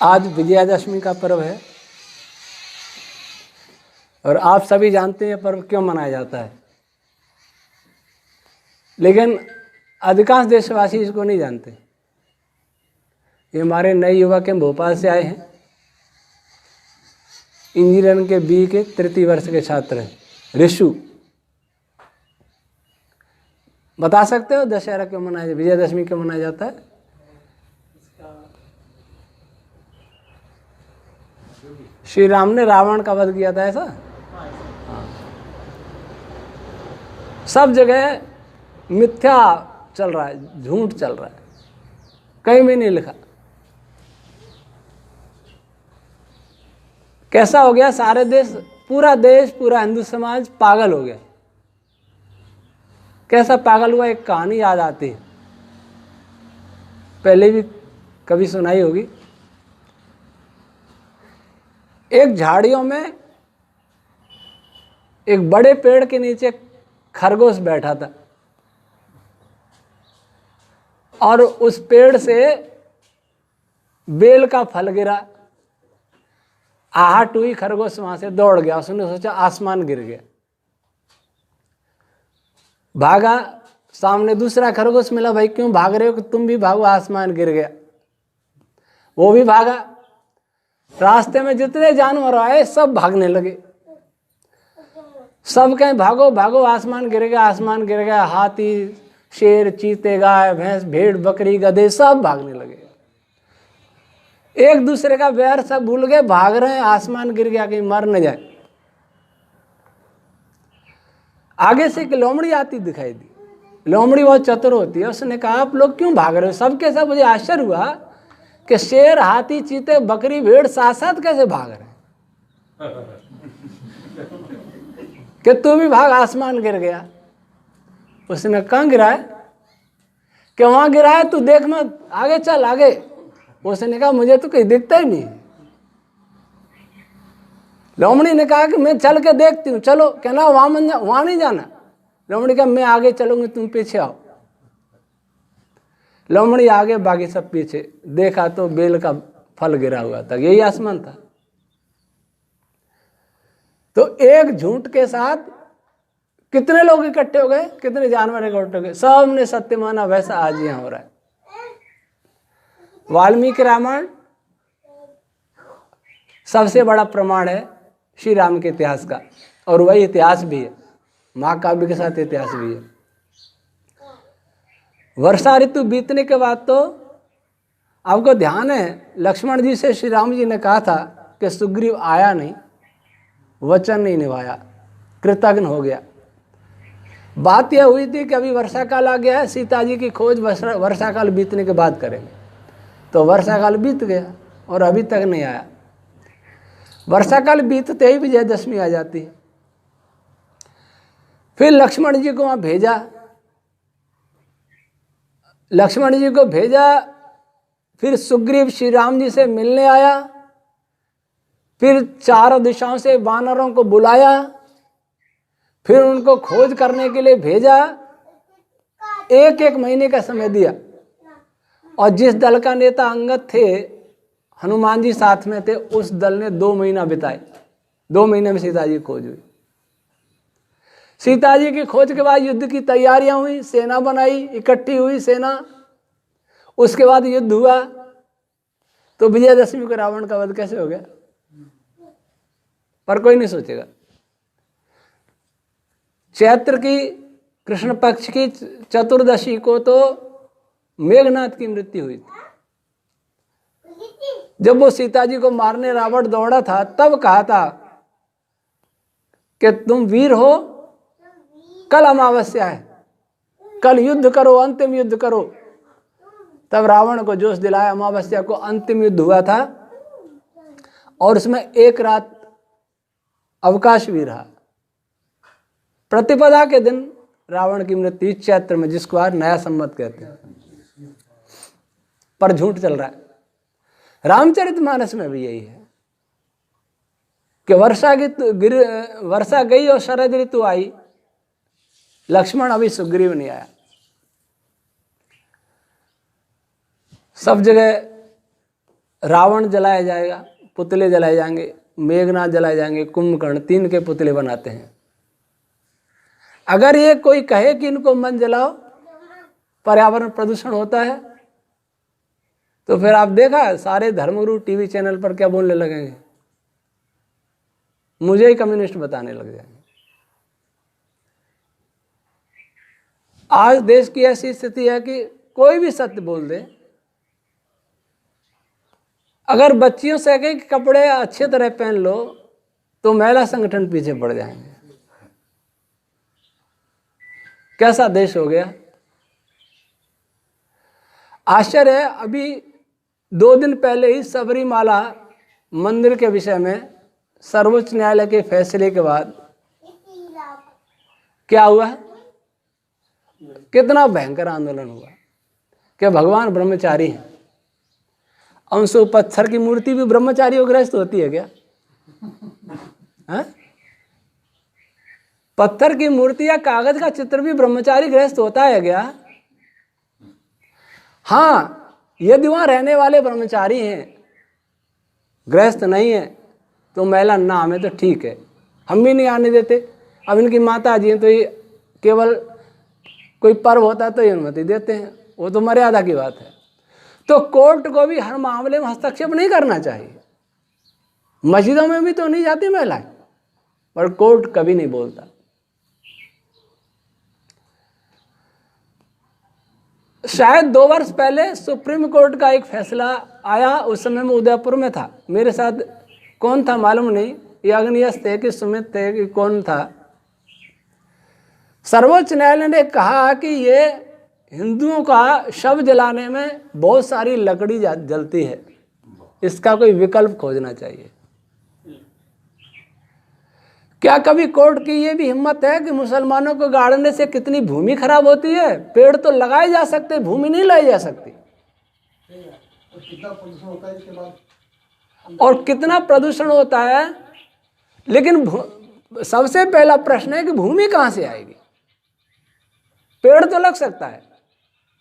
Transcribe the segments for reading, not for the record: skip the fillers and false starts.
आज विजयादशमी का पर्व है और आप सभी जानते हैं पर्व क्यों मनाया जाता है, लेकिन अधिकांश देशवासी इसको नहीं जानते। ये हमारे नए युवक हैं, भोपाल से आए हैं, इंजीनियरिंग के बी के तृतीय वर्ष के छात्र हैं। ऋषु, बता सकते हो दशहरा क्यों मनाया, विजयादशमी क्यों मनाया जाता है? श्री राम ने रावण का वध किया था, ऐसा? हाँ। सब जगह मिथ्या चल रहा है, झूठ चल रहा है, कहीं भी नहीं लिखा। कैसा हो गया, सारे देश, पूरा हिंदू समाज पागल हो गया। कैसा पागल हुआ, एक कहानी याद आती है, पहले भी कभी सुनाई होगी। एक झाड़ियों में एक बड़े पेड़ के नीचे खरगोश बैठा था और उस पेड़ से बेल का फल गिरा। आहट हुई, खरगोश वहां से दौड़ गया। उसने सोचा आसमान गिर गया, भागा। सामने दूसरा खरगोश मिला, भाई क्यों भाग रहे हो, कि तुम भी भागो, आसमान गिर गया। वो भी भागा। रास्ते में जितने जानवर आए सब भागने लगे, सब कहें भागो भागो, आसमान गिर गया, आसमान गिर गया। हाथी, शेर, चीते, गाय, भैंस, भेड़, बकरी, गधे सब भागने लगे। एक दूसरे का बैर सब भूल गए, भाग रहे हैं, आसमान गिर गया, कहीं मर न जाए। आगे से एक लोमड़ी आती दिखाई दी। लोमड़ी बहुत चतुर होती है। उसने कहा आप लोग क्यों भाग रहे हो? सबके सब मुझे आश्चर्य हुआ कि शेर, हाथी, चीते, बकरी, भेड़ साथ साथ कैसे भाग रहे हैं, कि तू भी भाग, आसमान गिर गया। उसने कहाँ गिरा है? कि वहां गिरा है, तू देख मत, आगे चल आगे। उसने कहा मुझे तो कहीं दिखता ही नहीं। लोमड़ी ने कहा कि मैं चल के देखती हूँ, चलो। कहना वहां नहीं जाना। लोमड़ी कहा मैं आगे चलूंगी, तुम पीछे आओ। लोमड़ी आगे, बाकी सब पीछे। देखा तो बेल का फल गिरा हुआ था, यही आसमान था। तो एक झूठ के साथ कितने लोग इकट्ठे हो गए, कितने जानवर इकट्ठे हो गए, सबने सत्य माना। वैसा आज यहां हो रहा है। वाल्मीकि रामायण सबसे बड़ा प्रमाण है श्री राम के इतिहास का, और वही इतिहास भी है, महाकाव्य के साथ इतिहास भी है। वर्षा ऋतु बीतने के बाद तो आपको ध्यान है, लक्ष्मण जी से श्री राम जी ने कहा था कि सुग्रीव आया नहीं, वचन नहीं निभाया, कृतघ्न हो गया। बात यह हुई थी कि अभी वर्षा काल आ गया है, सीता जी की खोज वर्षा काल बीतने के बाद करेंगे। तो वर्षा काल बीत गया और अभी तक नहीं आया। वर्षा काल बीतते ही विजयदशमी आ जाती है। फिर लक्ष्मण जी को वहां भेजा, लक्ष्मण जी को भेजा। फिर सुग्रीव श्री राम जी से मिलने आया। फिर चारों दिशाओं से वानरों को बुलाया, फिर उनको खोज करने के लिए भेजा। एक एक महीने का समय दिया। और जिस दल का नेता अंगद थे, हनुमान जी साथ में थे, उस दल ने 2 महीना बिताए। 2 महीने में सीता जी की खोज हुई। सीता जी की खोज के बाद युद्ध की तैयारियां हुई, सेना बनाई, इकट्ठी हुई सेना। उसके बाद युद्ध हुआ। तो विजयदशमी को रावण का वध कैसे हो गया? पर कोई नहीं सोचेगा। चैत्र की कृष्ण पक्ष की चतुर्दशी को तो मेघनाथ की मृत्यु हुई थी। जब वो सीता जी को मारने रावण दौड़ा था, तब कहा था कि तुम वीर हो, कल अमावस्या है, कल युद्ध करो, अंतिम युद्ध करो। तब रावण को जोश दिलाया। अमावस्या को अंतिम युद्ध हुआ था और उसमें एक रात अवकाश भी रहा। प्रतिपदा के दिन रावण की मृत्यु, चैत्र में, जिसको आज नया संवत कहते हैं। पर झूठ चल रहा है। रामचरितमानस में भी यही है कि वर्षा गई और शरद ऋतु आई, लक्ष्मण अभी सुग्रीव नहीं आया। सब जगह रावण जलाया जाएगा, पुतले जलाए जाएंगे, मेघनाथ जलाए जाएंगे, कुंभकर्ण, 3 के पुतले बनाते हैं। अगर ये कोई कहे कि इनको मत जलाओ, पर्यावरण प्रदूषण होता है, तो फिर आप देखा सारे धर्मगुरु टीवी चैनल पर क्या बोलने लगेंगे, मुझे ही कम्युनिस्ट बताने लग जाएंगे। आज देश की ऐसी स्थिति है कि कोई भी सत्य बोल दे, अगर बच्चियों से कहे कि कपड़े अच्छे तरह पहन लो, तो महिला संगठन पीछे पड़ जाएंगे। कैसा देश हो गया। आश्चर्य है, अभी 2 दिन पहले ही सबरीमाला मंदिर के विषय में सर्वोच्च न्यायालय के फैसले के बाद क्या हुआ, कितना भयंकर आंदोलन हुआ कि भगवान ब्रह्मचारी हैं। उनसे पत्थर की मूर्ति भी ब्रह्मचारियों ग्रस्त होती है क्या? है? पत्थर की मूर्ति या कागज का चित्र भी ब्रह्मचारी ग्रस्त होता है क्या? हाँ, यदि वहां रहने वाले ब्रह्मचारी हैं, गृहस्थ नहीं है, तो महिला ना हमें तो ठीक है, हम भी नहीं आने देते। अब इनकी माता जी हैं तो ये केवल कोई पर्व होता है तो ये अनुमति देते हैं, वो तो मर्यादा की बात है। तो कोर्ट को भी हर मामले में हस्तक्षेप नहीं करना चाहिए। मस्जिदों में भी तो नहीं जाती महिलाएं, पर कोर्ट कभी नहीं बोलता। शायद 2 वर्ष पहले सुप्रीम कोर्ट का एक फैसला आया, उस समय मैं उदयपुर में था। मेरे साथ कौन था मालूम नहीं, ये अग्नियस थे कि सुमित थे कि कौन था। सर्वोच्च न्यायालय ने कहा कि ये हिंदुओं का शव जलाने में बहुत सारी लकड़ी जलती है, इसका कोई विकल्प खोजना चाहिए। क्या कभी कोर्ट की ये भी हिम्मत है कि मुसलमानों को गाड़ने से कितनी भूमि खराब होती है? पेड़ तो लगाए जा सकते, भूमि नहीं लाई जा सकती। और कितना प्रदूषण होता है। लेकिन सबसे पहला प्रश्न है कि भूमि कहां से आएगी? पेड़ तो लग सकता है,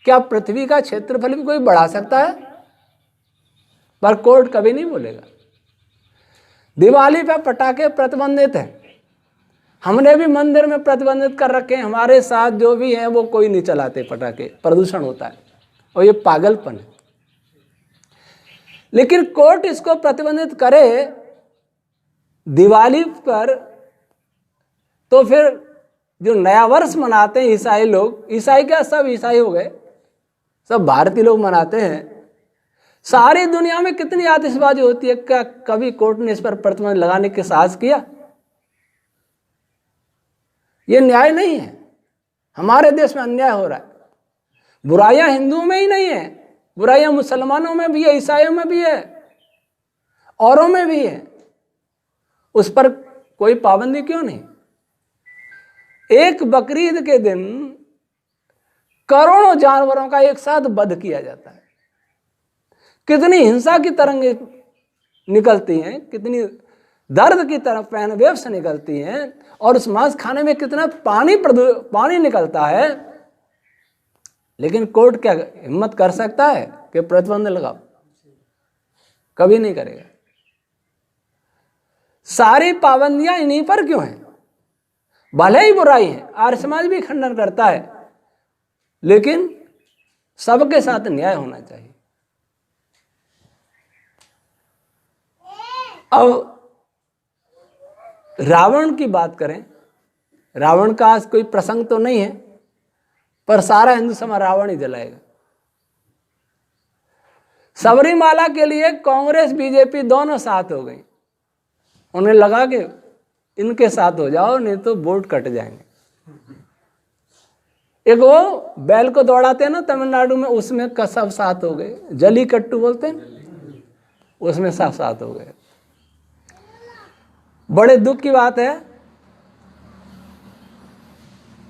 क्या पृथ्वी का क्षेत्रफल भी कोई बढ़ा सकता है? पर कोर्ट कभी नहीं बोलेगा। दिवाली पे पटाखे प्रतिबंधित है, हमने भी मंदिर में प्रतिबंधित कर रखे हैं। हमारे साथ जो भी हैं वो कोई नहीं चलाते पटाखे, प्रदूषण होता है और ये पागलपन है। लेकिन कोर्ट इसको प्रतिबंधित करे दिवाली पर, तो फिर जो नया वर्ष मनाते हैं ईसाई लोग, ईसाई क्या सब ईसाई हो गए, सब भारतीय लोग मनाते हैं। सारी दुनिया में कितनी आतिशबाजी होती है, क्या कभी कोर्ट ने इस पर प्रतिबंध लगाने के साहस किया? ये न्याय नहीं है। हमारे देश में अन्याय हो रहा है। बुराइयां हिंदुओं में ही नहीं है, बुराइयां मुसलमानों में भी है, ईसाइयों में भी है, औरों में भी है। उस पर कोई पाबंदी क्यों नहीं? एक बकरीद के दिन करोड़ों जानवरों का एक साथ वध किया जाता है। कितनी हिंसा की तरंगें निकलती हैं, कितनी दर्द की तरफ पैन वेव से निकलती हैं, और उस मांस खाने में कितना पानी निकलता है। लेकिन कोर्ट क्या हिम्मत कर सकता है कि प्रतिबंध लगाओ? कभी नहीं करेगा। सारी पाबंदियां इन्हीं पर क्यों हैं? भले ही बुराई है, आर्य समाज भी खंडन करता है, लेकिन सबके साथ न्याय होना चाहिए। अब रावण की बात करें, रावण का आज कोई प्रसंग तो नहीं है, पर सारा हिंदू समाज रावण ही जलाएगा। सबरीमाला के लिए कांग्रेस बीजेपी दोनों साथ हो गई। उन्हें लगा कि इनके साथ हो जाओ, नहीं तो वोट कट जाएंगे। एक वो बैल को दौड़ाते हैं ना तमिलनाडु में, उसमें सब साथ हो गए, जलीकट्टू बोलते हैं, उसमें सब साथ हो गए। बड़े दुख की बात है।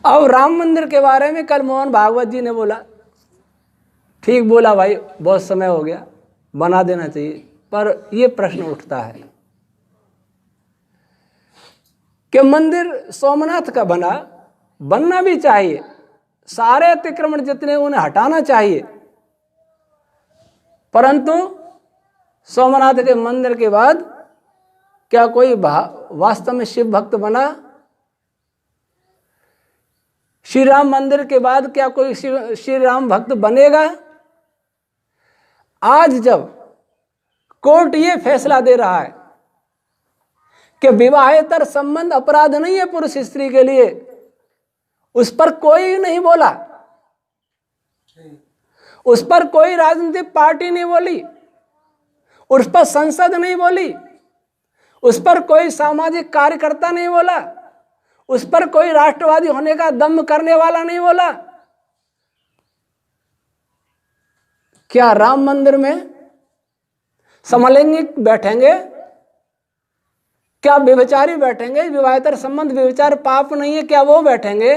अब राम मंदिर के बारे में कल मोहन भागवत जी ने बोला, ठीक बोला भाई, बहुत समय हो गया, बना देना चाहिए। पर यह प्रश्न उठता है कि मंदिर सोमनाथ का बनना भी चाहिए, सारे अतिक्रमण जितने उन्हें हटाना चाहिए, परंतु सोमनाथ के मंदिर के बाद क्या कोई वास्तव में शिव भक्त बना? श्री राम मंदिर के बाद क्या कोई श्री राम भक्त बनेगा? आज जब कोर्ट ये फैसला दे रहा है कि विवाहेतर संबंध अपराध नहीं है पुरुष स्त्री के लिए, उस पर कोई नहीं बोला, उस पर कोई राजनीतिक पार्टी नहीं बोली, उस पर संसद नहीं बोली, उस पर कोई सामाजिक कार्यकर्ता नहीं बोला, उस पर कोई राष्ट्रवादी होने का दम करने वाला नहीं बोला। क्या राम मंदिर में समलैंगिक बैठेंगे? क्या व्यभिचारी बैठेंगे? विवाहेतर संबंध व्यभिचार पाप नहीं है, क्या वो बैठेंगे?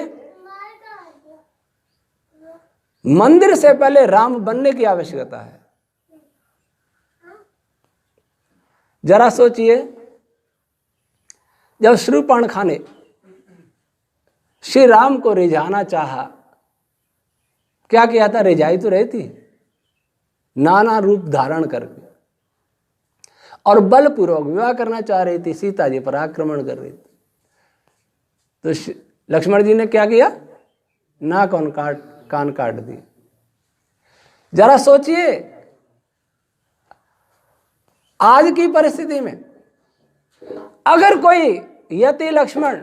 मंदिर से पहले राम बनने की आवश्यकता है। जरा सोचिए, जब शूर्पणखा ने श्री राम को रिझाना चाहा, क्या किया था? रिझाई तो रही थी नाना रूप धारण करके, और बलपूर्वक विवाह करना चाह रही थी, सीता जी पर आक्रमण कर रही थी। तो लक्ष्मण जी ने क्या किया? नाक और कान काट दिए। जरा सोचिए, आज की परिस्थिति में अगर कोई यति लक्ष्मण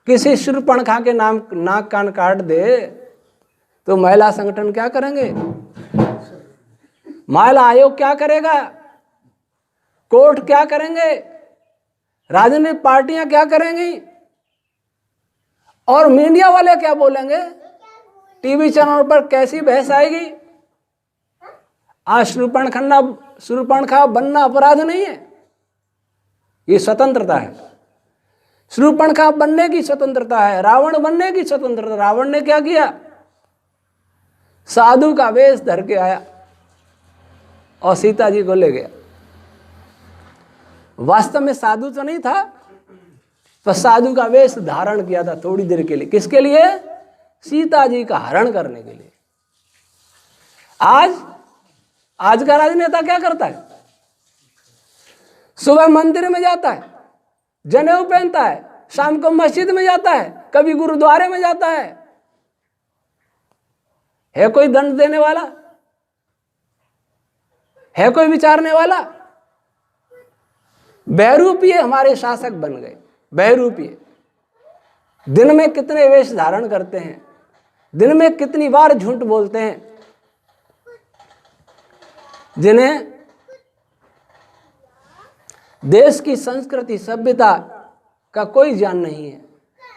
किसी शूर्पणखा के नाम नाक कान काट दे तो महिला संगठन क्या करेंगे? महिला आयोग क्या करेगा? कोर्ट क्या करेंगे? राजनीतिक पार्टियां क्या करेंगी? और मीडिया वाले क्या बोलेंगे? टीवी चैनल पर कैसी बहस आएगी? आज शूर्पणखा बनना अपराध नहीं है, ये स्वतंत्रता है। शूर्पणखा बनने की स्वतंत्रता है, रावण बनने की स्वतंत्रता। रावण ने क्या किया? साधु का वेश धर के आया और सीता जी को ले गया। वास्तव में साधु तो नहीं था, पर साधु का वेश धारण किया था थोड़ी देर के लिए। किसके लिए? सीता जी का हरण करने के लिए। आज का राजनेता क्या करता है? सुबह मंदिर में जाता है, जनेऊ पहनता है, शाम को मस्जिद में जाता है, कभी गुरुद्वारे में जाता है कोई दंड देने वाला? है कोई विचारने वाला? बहरूपीय हमारे शासक बन गए। बहरूपीय दिन में कितने वेश धारण करते हैं, दिन में कितनी बार झूठ बोलते हैं, जिन्हें देश की संस्कृति सभ्यता का कोई ज्ञान नहीं है,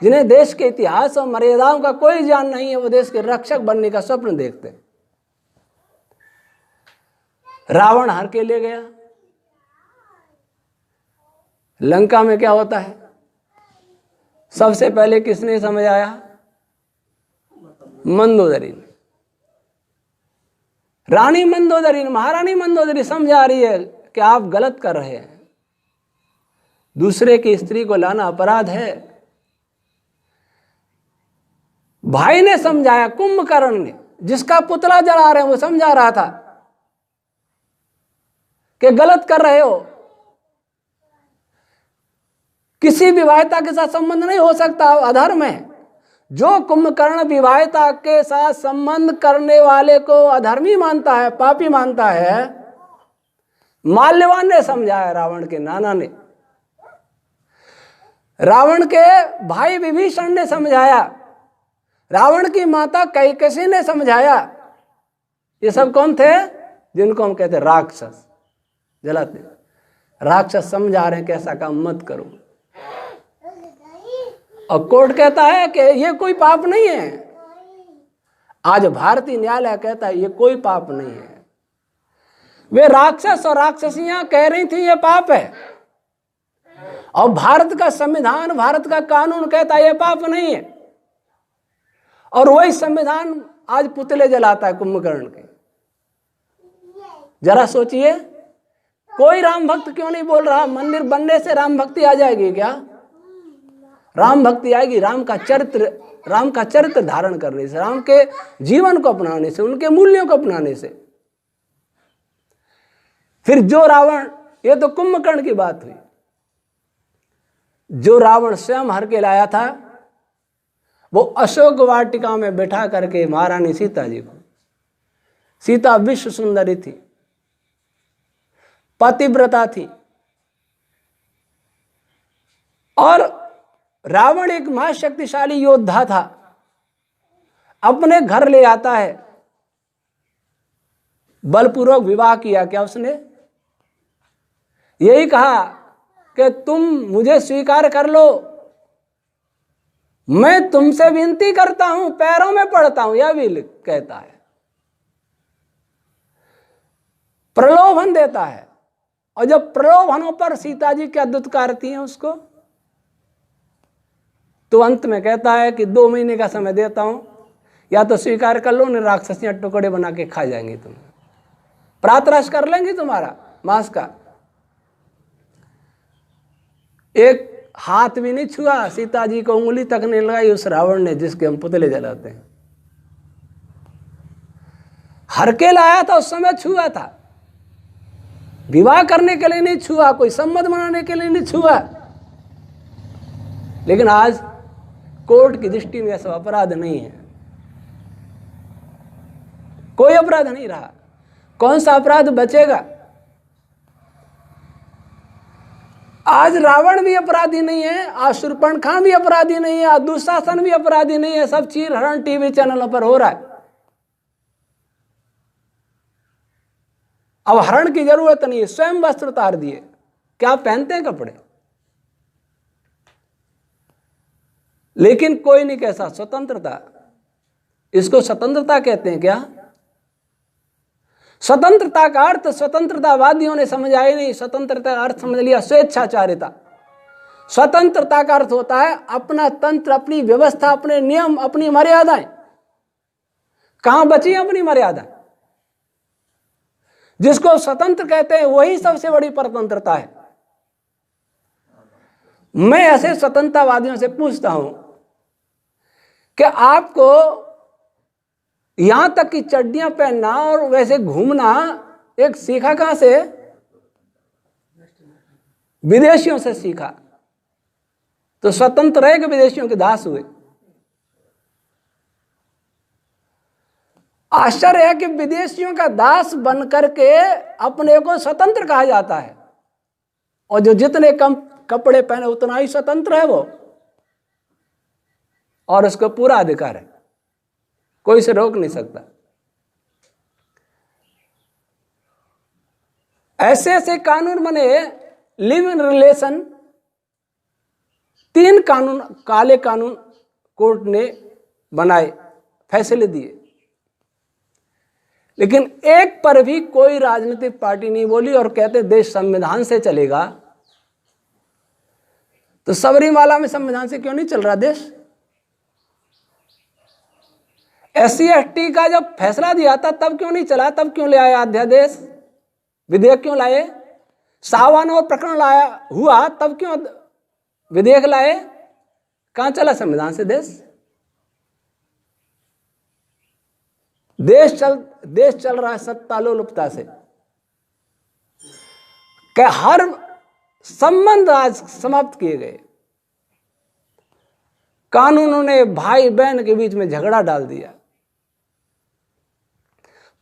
जिन्हें देश के इतिहास और मर्यादाओं का कोई ज्ञान नहीं है, वो देश के रक्षक बनने का स्वप्न देखते हैं। रावण हर के ले गया। लंका में क्या होता है? सबसे पहले किसने समझाया? मंदोदरी ने। रानी मंदोदरी, महारानी मंदोदरी समझा रही है कि आप गलत कर रहे हैं, दूसरे की स्त्री को लाना अपराध है। भाई ने समझाया, कुंभकर्ण ने, जिसका पुतला जला रहे हैं, वो समझा रहा था कि गलत कर रहे हो, किसी विवाहिता के साथ संबंध नहीं हो सकता, अधर्म है। जो कुंभकर्ण विवाहिता के साथ संबंध करने वाले को अधर्मी मानता है, पापी मानता है, माल्यवान ने समझाया, रावण के नाना ने, रावण के भाई विभीषण ने समझाया, रावण की माता कैकेयी ने समझाया। ये सब कौन थे? जिनको हम कहते राक्षस, जलाते राक्षस समझा रहे हैं कि ऐसा काम मत करो। और कोर्ट कहता है कि ये कोई पाप नहीं है। आज भारतीय न्यायालय कहता है ये कोई पाप नहीं है। वे राक्षस और राक्षसियां कह रही थी ये पाप है, और भारत का संविधान, भारत का कानून कहता है ये पाप नहीं है, और वही संविधान आज पुतले जलाता है कुंभकर्ण के। जरा सोचिए, कोई राम भक्त क्यों नहीं बोल रहा? मंदिर बनने से राम भक्ति आ जाएगी क्या? राम भक्ति आएगी राम का चरित्र धारण करने से, राम के जीवन को अपनाने से, उनके मूल्यों को अपनाने से। फिर जो रावण, ये तो कुंभकर्ण की बात हुई, जो रावण स्वयं हर के लाया था, वो अशोक वाटिका में बैठा करके महारानी सीता जी को, सीता विश्व सुंदरी थी, पतिव्रता थी, और रावण एक महाशक्तिशाली योद्धा था, अपने घर ले आता है, बलपूर्वक विवाह किया। क्या उसने यही कहा कि तुम मुझे स्वीकार कर लो, मैं तुमसे विनती करता हूं, पैरों में पड़ता हूं, यह भी कहता है, प्रलोभन देता है। और जब प्रलोभनों पर सीता जी क्या दुत्कारती हैं उसको, तो अंत में कहता है कि 2 महीने का समय देता हूं, या तो स्वीकार कर लो, नहीं राक्षसियां टुकड़े बना के खा जाएंगी, तुम्हें प्रातराश कर लेंगी तुम्हारा मांस का। एक हाथ भी नहीं छुआ, सीता जी को उंगली तक नहीं लगाई उस रावण ने जिसके हम पुतले जलाते हैं। हर के लाया था, उस समय छुआ था, विवाह करने के लिए नहीं छुआ, कोई संबंध बनाने के लिए नहीं छुआ। लेकिन आज कोर्ट की दृष्टि में ऐसा अपराध नहीं है, कोई अपराध नहीं रहा। कौन सा अपराध बचेगा? आज रावण भी अपराधी नहीं है, आज शूर्पणखा भी अपराधी नहीं है, आज दुशासन भी अपराधी नहीं है, सब चीर हरण टीवी चैनलों पर हो रहा है। अब हरण की जरूरत नहीं है, स्वयं वस्त्र उतार दिए, क्या पहनते हैं कपड़े। लेकिन कोई नहीं कैसा स्वतंत्रता, इसको स्वतंत्रता कहते हैं क्या? स्वतंत्रता का अर्थ स्वतंत्रतावादियों ने समझा ही नहीं। स्वतंत्रता का अर्थ समझ लिया स्वेच्छाचारिता। स्वतंत्रता का अर्थ होता है अपना तंत्र, अपनी व्यवस्था, अपने नियम, अपनी मर्यादाएं। कहां बची अपनी मर्यादा? जिसको स्वतंत्र कहते हैं वही सबसे बड़ी परतंत्रता है। मैं ऐसे स्वतंत्रतावादियों से पूछता हूं कि आपको यहां तक कि चड्डियां पहनना और वैसे घूमना एक सीखा कहां से? विदेशियों से सीखा। तो स्वतंत्र रहे कि विदेशियों के दास हुए? आश्चर्य है कि विदेशियों का दास बन करके अपने को स्वतंत्र कहा जाता है, और जो जितने कम कपड़े पहने उतना ही स्वतंत्र है वो, और उसको पूरा अधिकार है, कोई से रोक नहीं सकता। ऐसे ऐसे कानून बने, लिव इन रिलेशन, 3 कानून, काले कानून कोर्ट ने बनाए, फैसले दिए, लेकिन एक पर भी कोई राजनीतिक पार्टी नहीं बोली और कहते देश संविधान से चलेगा। तो सबरीमाला में संविधान से क्यों नहीं चल रहा देश? SC/ST का जब फैसला दिया था तब क्यों नहीं चला? तब क्यों ले आए अध्यादेश, विधेयक क्यों लाए? सावन और प्रकरण लाया हुआ तब क्यों विधेयक लाए? कहां चला संविधान से देश? देश चल रहा है सत्तालोलुपता से। क्या हर संबंध आज समाप्त किए गए। कानूनों ने भाई बहन के बीच में झगड़ा डाल दिया,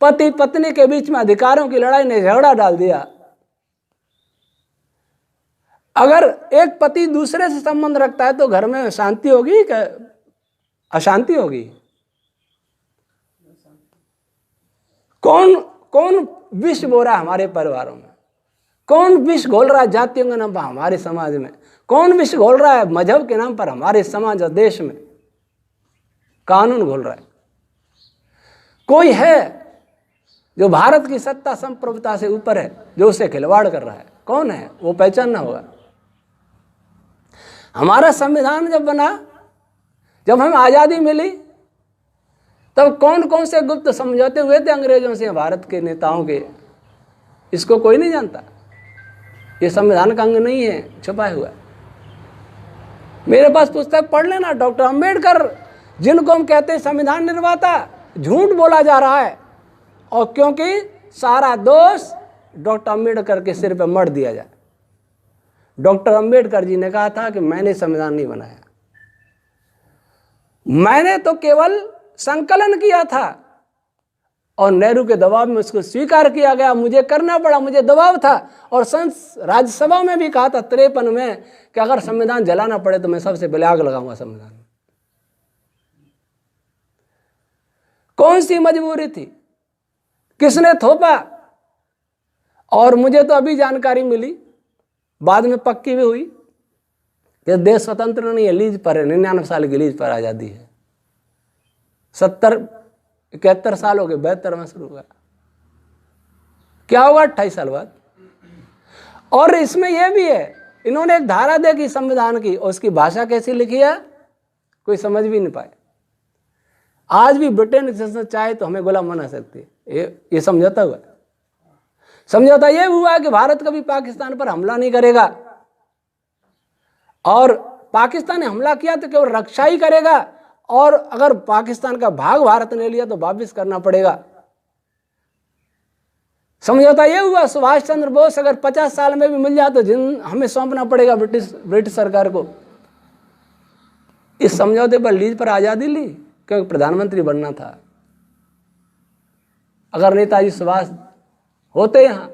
पति पत्नी के बीच में अधिकारों की लड़ाई ने झगड़ा डाल दिया। अगर एक पति दूसरे से संबंध रखता है तो घर में शांति होगी क्या अशांति होगी? कौन विष बो रहा है हमारे परिवारों में? कौन विष घोल रहा है जातियों के नाम पर हमारे समाज में? कौन विष घोल रहा है मजहब के नाम पर हमारे समाज और देश में? कानून घोल रहा है। कोई है जो भारत की सत्ता संप्रभुता से ऊपर है, जो उससे खिलवाड़ कर रहा है? कौन है वो? पहचानना होगा। हमारा संविधान जब बना, जब हमें आजादी मिली, तब कौन कौन से गुप्त समझौते हुए थे अंग्रेजों से, भारत के नेताओं के? इसको कोई नहीं जानता। ये संविधान का अंग नहीं है, छुपाया हुआ। मेरे पास पुस्तक पढ़ लेना, डॉक्टर अंबेडकर, जिनको हम कहते हैं संविधान निर्माता, झूठ बोला जा रहा है। और क्योंकि सारा दोष डॉक्टर अंबेडकर के सिर पर मढ़ दिया जाए। डॉक्टर अंबेडकर जी ने कहा था कि मैंने संविधान नहीं बनाया, मैंने तो केवल संकलन किया था और नेहरू के दबाव में उसको स्वीकार किया गया, मुझे करना पड़ा, मुझे दबाव था। और राज्यसभा में भी कहा था 53 में कि अगर संविधान जलाना पड़े तो मैं सबसे पहले आग लगाऊंगा संविधान। कौन सी मजबूरी थी, किसने थोपा? और मुझे तो अभी जानकारी मिली, बाद में पक्की भी हुई, कि देश स्वतंत्र नहीं है, लीज पर है, 99 साल की लीज पर आजादी है। 71 साल हो गए, 72 में शुरू हुआ, क्या होगा 28 साल बाद? और इसमें यह भी है, इन्होंने एक धारा देखी संविधान की, और उसकी भाषा कैसी लिखी है कोई समझ भी नहीं पाए। आज भी ब्रिटेन से चाहे तो हमें गुलाम बना सकती है, ये समझौता हुआ। समझौता यह हुआ कि भारत कभी पाकिस्तान पर हमला नहीं करेगा, और पाकिस्तान ने हमला किया तो केवल रक्षा ही करेगा, और अगर पाकिस्तान का भाग भारत ने लिया तो वापस करना पड़ेगा। समझौता यह हुआ सुभाष चंद्र बोस अगर 50 साल में भी मिल जाए तो हमें सौंपना पड़ेगा ब्रिटिश सरकार को। इस समझौते पर लीज पर आजादी ली क्योंकि प्रधानमंत्री बनना था। अगर नेताजी सुभाष होते यहां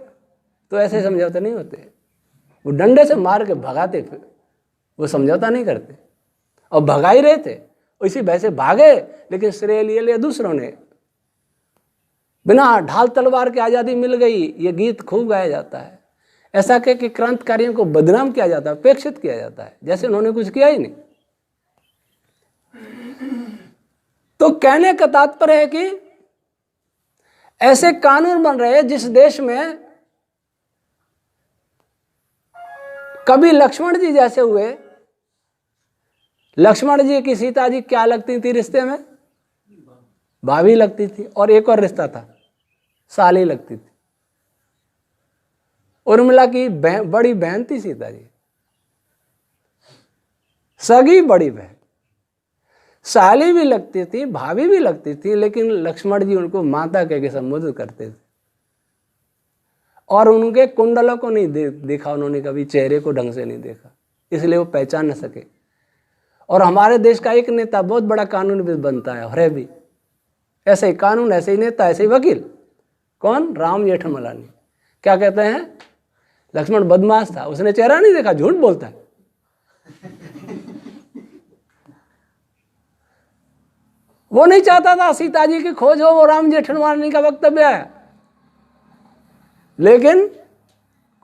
तो ऐसे समझौते नहीं होते, वो डंडे से मार के भगाते, फिर वो समझौता नहीं करते, और भगा ही रहे थे, इसी वैसे भागे, लेकिन श्रेय ले लिया दूसरों ने। बिना ढाल तलवार के आजादी मिल गई, ये गीत खूब गाया जाता है। ऐसा कह कि क्रांतिकारियों को बदनाम किया जाता है, उपेक्षित किया जाता है, जैसे उन्होंने कुछ किया ही नहीं। तो कहने का तात्पर्य है कि ऐसे कानून बन रहे हैं जिस देश में कभी लक्ष्मण जी जैसे हुए। लक्ष्मण जी की सीता जी क्या लगती थी रिश्ते में? भाभी लगती थी, और एक और रिश्ता था, साली लगती थी। उर्मिला की बड़ी बहन थी सीता जी, सगी बड़ी बहन, साली भी लगती थी, भाभी भी लगती थी, लेकिन लक्ष्मण जी उनको माता कह के संबोधित करते थे, और उनके कुंडलों को नहीं देखा उन्होंने, कभी चेहरे को ढंग से नहीं देखा, इसलिए वो पहचान न सके। और हमारे देश का एक नेता बहुत बड़ा कानूनविद बनता है, और है भी ऐसे ही कानून, ऐसे ही नेता, ऐसे ही वकील। कौन? राम जेठमलानी। क्या कहते हैं? लक्ष्मण बदमाश था, उसने चेहरा नहीं देखा, झूठ बोलता है। वो नहीं चाहता था सीता जी की खोज हो, वो राम जेठमलानी का वक्तव्य है, लेकिन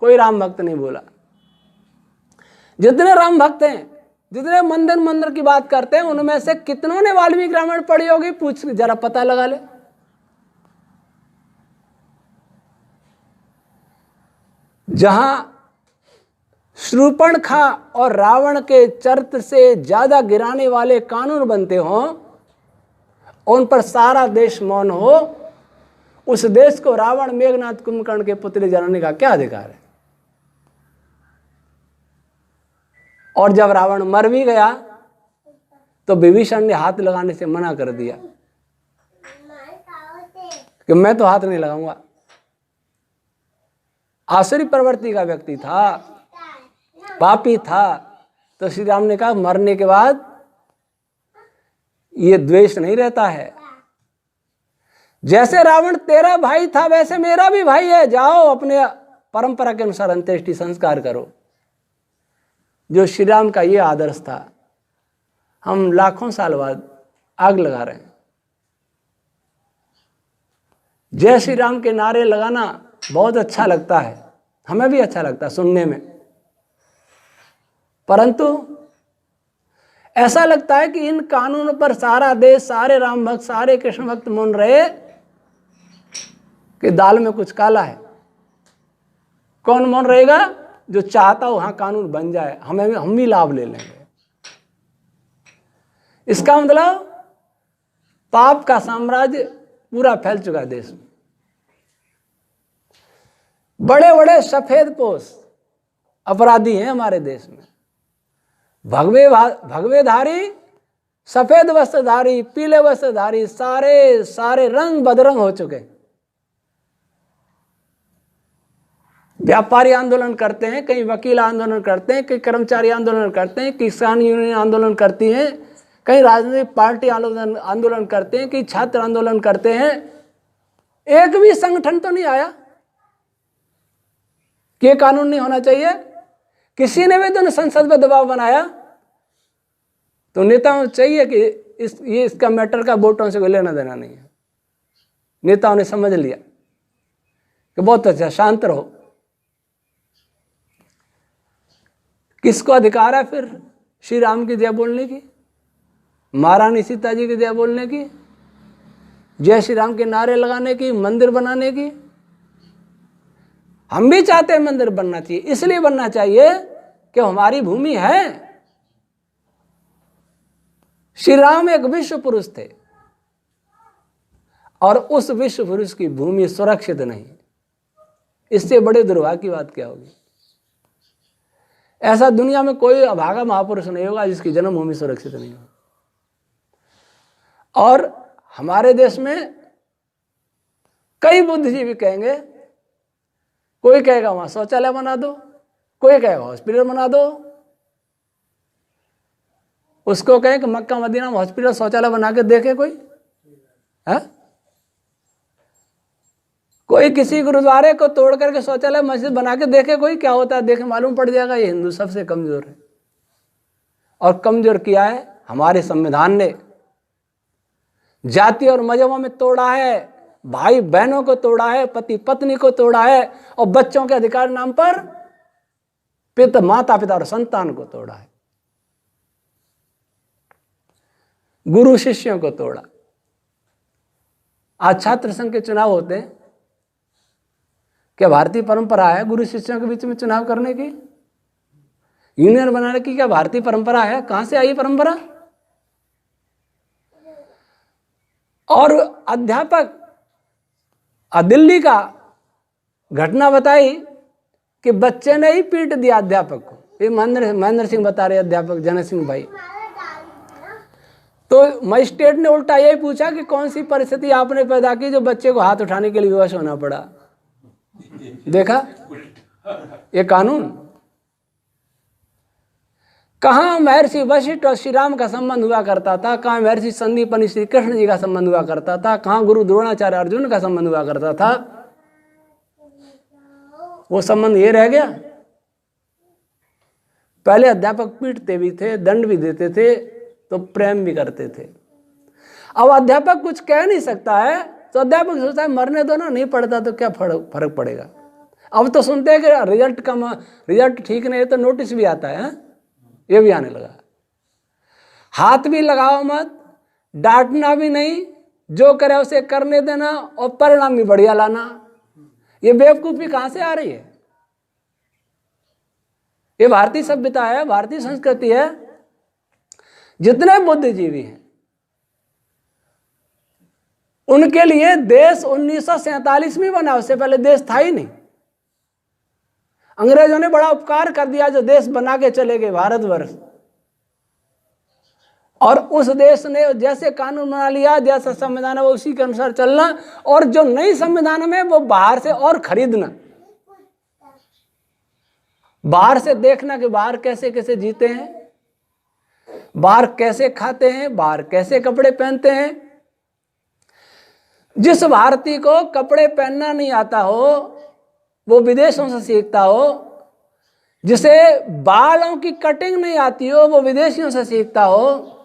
कोई राम भक्त नहीं बोला। जितने राम भक्त हैं, जितने मंदिर की बात करते हैं, उनमें से कितनों ने वाल्मीकि रामायण पढ़ी होगी? पूछ जरा पता लगा ले। जहां शूर्पणखा और रावण के चरित्र से ज्यादा गिराने वाले कानून बनते हों, उन पर सारा देश मौन हो, उस देश को रावण, मेघनाथ, कुंभकर्ण के पुत्र जलाने का क्या अधिकार है? और जब रावण मर भी गया तो विभीषण ने हाथ लगाने से मना कर दिया कि मैं तो हाथ नहीं लगाऊंगा। आसुरी प्रवृत्ति का व्यक्ति था, पापी था, तो श्री राम ने कहा मरने के बाद ये द्वेष नहीं रहता है। जैसे रावण तेरा भाई था वैसे मेरा भी भाई है, जाओ अपने परंपरा के अनुसार अंत्येष्टि संस्कार करो। जो श्री राम का ये आदर्श था, हम लाखों साल बाद आग लगा रहे हैं। जय श्री राम के नारे लगाना बहुत अच्छा लगता है, हमें भी अच्छा लगता है सुनने में, परंतु ऐसा लगता है कि इन कानूनों पर सारा देश, सारे राम भक्त, सारे कृष्ण भक्त मौन रहे कि दाल में कुछ काला है। कौन मौन रहेगा? जो चाहता हो वहां कानून बन जाए, हम भी लाभ ले लेंगे। इसका मतलब पाप का साम्राज्य पूरा फैल चुका है देश में। बड़े बड़े सफेदपोश अपराधी हैं हमारे देश में, भगवेधारी, सफेद वस्त्रधारी, पीले वस्त्रधारी, सारे रंग बदरंग हो चुके। व्यापारी आंदोलन करते हैं, कहीं वकील आंदोलन करते हैं, कहीं कर्मचारी आंदोलन करते हैं, किसान यूनियन आंदोलन करती हैं, कहीं राजनीतिक पार्टी आंदोलन करते हैं, कहीं छात्र आंदोलन करते हैं। एक भी संगठन तो नहीं आया कि ये कानून नहीं होना चाहिए। किसी ने भी तो संसद में दबाव बनाया। तो नेताओं चाहिए कि इसका मैटर का वोटों से कोई लेना देना नहीं है। नेताओं ने समझ लिया कि बहुत अच्छा, शांत रहो। किसको अधिकार है फिर श्री राम की जय बोलने की, महारानी सीता जी की जय बोलने की, जय श्री राम के नारे लगाने की, मंदिर बनाने की? हम भी चाहते हैं मंदिर बनना चाहिए, इसलिए बनना चाहिए कि हमारी भूमि है। श्री राम एक विश्व पुरुष थे और उस विश्व पुरुष की भूमि सुरक्षित नहीं। इससे बड़े दुर्भाग्य की बात क्या होगी? ऐसा दुनिया में कोई अभागा महापुरुष नहीं होगा जिसकी जन्मभूमि सुरक्षित नहीं हो। और हमारे देश में कई बुद्धिजीवी कहेंगे, कोई कहेगा वहां शौचालय बना दो, कोई कहेगा हॉस्पिटल बना दो। उसको कहें कि मक्का मदीना में हॉस्पिटल शौचालय बना के देखे कोई है? कोई किसी गुरुद्वारे को तोड़ करके शौचालय मस्जिद बना के देखे कोई, क्या होता है? देखे मालूम पड़ जाएगा ये हिंदू सबसे कमजोर है। और कमजोर किया है हमारे संविधान ने। जाति और मजहबों में तोड़ा है, भाई बहनों को तोड़ा है, पति पत्नी को तोड़ा है, और बच्चों के अधिकार नाम पर माता पिता और संतान को तोड़ा है, गुरु शिष्यों को तोड़ा। आज छात्र संघ के चुनाव होते हैं, क्या भारतीय परंपरा है गुरु शिष्यों के बीच में चुनाव करने की, यूनियन बनाने की? क्या भारतीय परंपरा है? कहां से आई परंपरा? और अध्यापक दिल्ली का घटना बताई कि बच्चे ने ही पीट दिया अध्यापक को। ये महेंद्र सिंह बता रहे, अध्यापक जनय सिंह भाई। तो मजिस्ट्रेट ने उल्टा यही पूछा कि कौन सी परिस्थिति आपने पैदा की जो बच्चे को हाथ उठाने के लिए विवश होना पड़ा? देखा ये कानून। कहाँ महर्षि वशिष्ठ और श्री राम का संबंध हुआ करता था, कहाँ महर्षि संदीपनि श्री कृष्ण जी का संबंध हुआ करता था, कहाँ गुरु द्रोणाचार्य अर्जुन का संबंध हुआ करता था? वो संबंध ये रह गया। पहले अध्यापक पीटते भी थे, दंड भी देते थे, तो प्रेम भी करते थे। अब अध्यापक कुछ कह नहीं सकता है तो अध्यापक सोचता है मरने दो ना, नहीं पड़ता तो क्या फर्क पड़ेगा। अब तो सुनते हैं कि रिजल्ट ठीक नहीं है तो नोटिस भी आता है, ये भी आने लगा। हाथ भी लगाओ मत, डांटना भी नहीं, जो करे उसे करने देना और परिणाम भी बढ़िया लाना। ये बेवकूफी कहां से आ रही है? ये भारतीय सभ्यता है, भारतीय संस्कृति है। जितने बुद्धिजीवी हैं उनके लिए देश 1947 में बना, उससे पहले देश था ही नहीं। अंग्रेजों ने बड़ा उपकार कर दिया जो देश बना के चले गए भारतवर्ष, और उस देश ने जैसे कानून बना लिया, जैसा संविधान है वो उसी के अनुसार चलना, और जो नई संविधान में वो बाहर से और खरीदना, बाहर से देखना कि बाहर कैसे कैसे जीते हैं, बाहर कैसे खाते हैं, बाहर कैसे कपड़े पहनते हैं। जिस भारतीय को कपड़े पहनना नहीं आता हो वो विदेशों से सीखता हो, जिसे बालों की कटिंग नहीं आती हो वो विदेशियों से सीखता हो,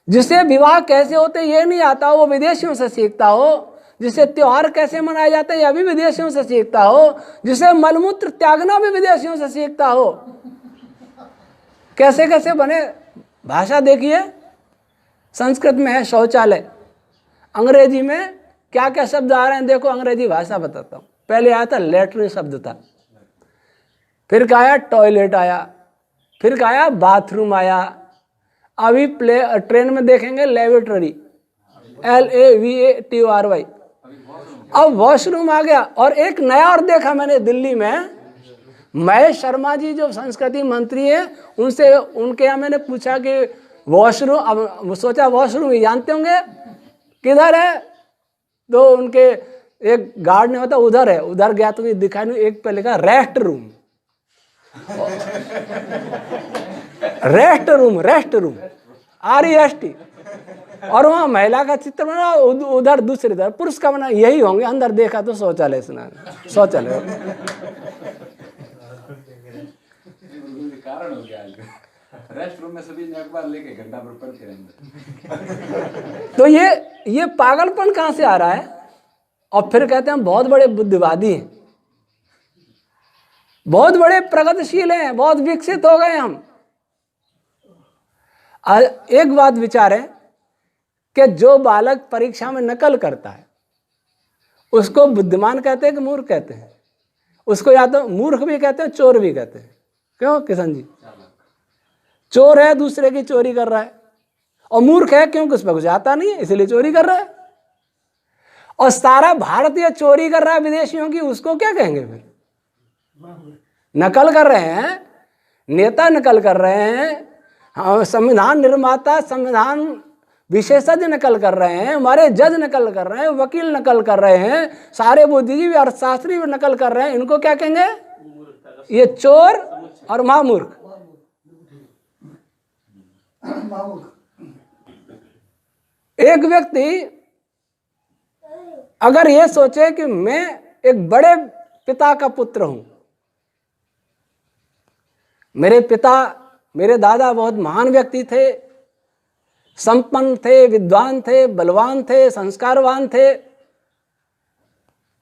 जिसे विवाह कैसे होते ये नहीं आता हो वो विदेशियों से सीखता हो, जिसे त्योहार कैसे मनाए जाते हैं यह भी विदेशियों से सीखता हो, जिसे मलमूत्र त्यागना भी विदेशियों से सीखता हो। कैसे कैसे बने। भाषा देखिए, संस्कृत में है शौचालय, अंग्रेजी में क्या क्या शब्द आ रहे हैं देखो, अंग्रेजी भाषा बताता हूँ। पहले आया था लेटरिन शब्द था, फिर क्या आया टॉयलेट आया, फिर क्या आया बाथरूम आया, अभी ट्रेन में देखेंगे लेवेटरी, LAVATORY, अब वॉशरूम आ गया। और एक नया और देखा मैंने दिल्ली में, महेश शर्मा जी जो संस्कृति मंत्री हैं उनसे, उनके यहाँ मैंने पूछा कि वॉशरूम, अब सोचा वॉशरूम ही जानते होंगे किधर है, तो उनके एक गार्ड ने होता उधर है, उधर गया तो दिखाई नहीं, एक पे लिखा rest room, rest room, rest room, REST, और वहां महिला का चित्र बना, उधर दूसरी तरफ पुरुष का बना, यही होंगे। अंदर देखा तो शौचालय, स्नान शौचालय। कारण हो गया, रेस्ट रूम में सभी अखबार लेके घंटा भर पढ़ते रहेंगे। तो ये पागलपन कहां से आ रहा है? और फिर कहते हैं बहुत बड़े बुद्धिवादी हैं, बहुत बड़े प्रगतिशील हैं, बहुत विकसित हो गए हम। एक बात विचार है कि जो बालक परीक्षा में नकल करता है उसको बुद्धिमान कहते हैं कि मूर्ख कहते हैं? उसको या तो मूर्ख भी कहते हैं, चोर भी कहते हैं। क्यों किशन जी? चोर है, दूसरे की चोरी कर रहा है, और मूर्ख है क्योंकि उस पर कुछ आता नहीं है इसलिए चोरी कर रहा है। और सारा भारतीय चोरी कर रहा है विदेशियों की, उसको क्या कहेंगे फिर? नकल कर रहे हैं, नेता नकल कर रहे हैं, संविधान निर्माता, संविधान विशेषज्ञ नकल कर रहे हैं, हमारे जज नकल कर रहे हैं, वकील नकल कर रहे हैं, सारे बुद्धिजीवी अर्थशास्त्री भी नकल कर रहे हैं। इनको क्या कहेंगे? ये चोर और महामूर्ख। एक व्यक्ति अगर ये सोचे कि मैं एक बड़े पिता का पुत्र हूं, मेरे पिता, मेरे दादा बहुत महान व्यक्ति थे, संपन्न थे, विद्वान थे, बलवान थे, संस्कारवान थे,